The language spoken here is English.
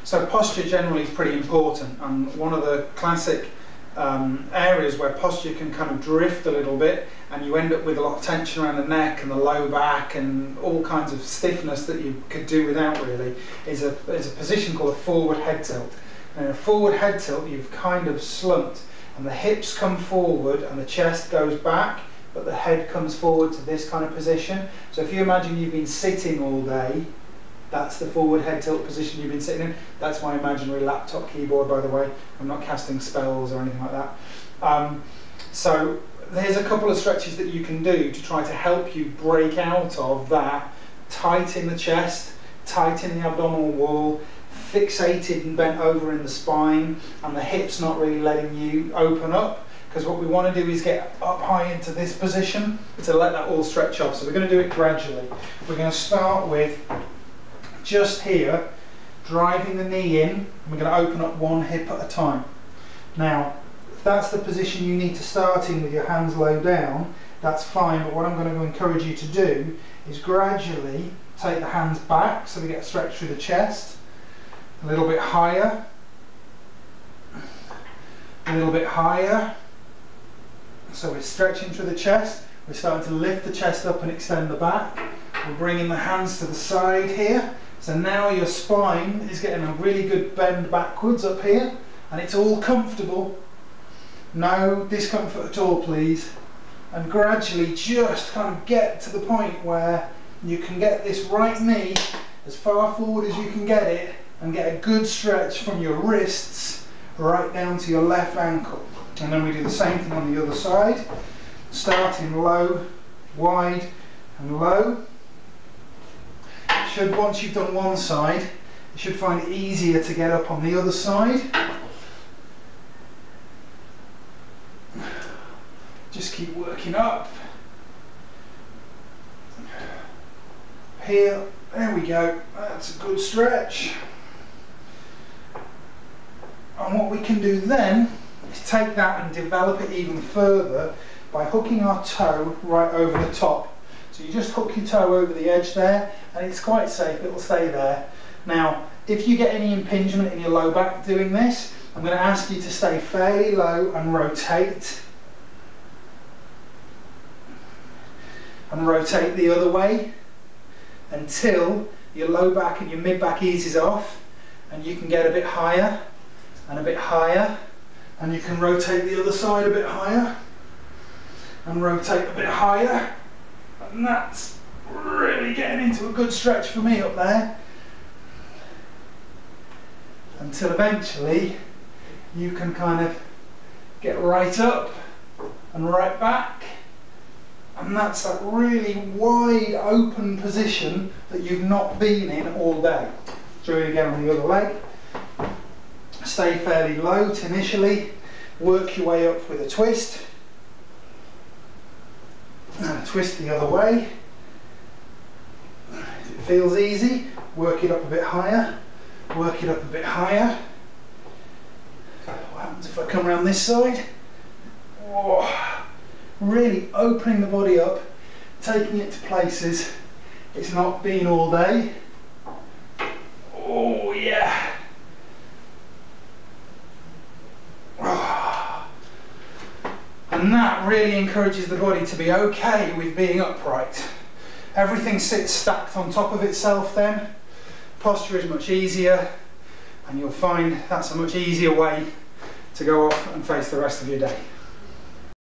So posture generally is pretty important, and one of the classic areas where posture can kind of drift a little bit and you end up with a lot of tension around the neck and the low back and all kinds of stiffness that you could do without really is a position called a forward head tilt. And in a forward head tilt you've kind of slumped and the hips come forward and the chest goes back, but the head comes forward to this kind of position. So if you imagine you've been sitting all day, that's the forward head tilt position you've been sitting in. That's my imaginary laptop keyboard, by the way. I'm not casting spells or anything like that. So there's a couple of stretches that you can do to try to help you break out of that. Tight in the chest, tight in the abdominal wall, fixated and bent over in the spine, and the hips not really letting you open up. Because what we want to do is get up high into this position to let that all stretch off. So we're going to do it gradually. We're going to start with just here, driving the knee in, and we're going to open up one hip at a time. Now, if that's the position you need to start in with your hands low down, that's fine, but what I'm going to encourage you to do is gradually take the hands back so we get a stretch through the chest, a little bit higher, a little bit higher. So we're stretching through the chest, we're starting to lift the chest up and extend the back. We're bringing the hands to the side here. So now your spine is getting a really good bend backwards up here, and it's all comfortable. No discomfort at all, please. And gradually just kind of get to the point where you can get this right knee as far forward as you can get it and get a good stretch from your wrists right down to your left ankle. And then we do the same thing on the other side, starting low, wide and low. Once you've done one side, you should find it easier to get up on the other side. Just keep working up. Here, there we go, that's a good stretch. And what we can do then is take that and develop it even further by hooking our toe right over the top. So you just hook your toe over the edge there, and it's quite safe, it'll stay there. Now, if you get any impingement in your low back doing this, I'm going to ask you to stay fairly low and rotate. And rotate the other way until your low back and your mid back eases off, and you can get a bit higher and a bit higher, and you can rotate the other side a bit higher and rotate a bit higher. And that's really getting into a good stretch for me up there, until eventually you can kind of get right up and right back, and that's that really wide open position that you've not been in all day. Do it again on the other leg. Stay fairly low initially, work your way up with a twist. And twist the other way. If it feels easy, work it up a bit higher, work it up a bit higher. What happens if I come around this side? Oh, really opening the body up, taking it to places it's not been all day. Oh yeah. And that really encourages the body to be okay with being upright. Everything sits stacked on top of itself then. Posture is much easier, and you'll find that's a much easier way to go off and face the rest of your day.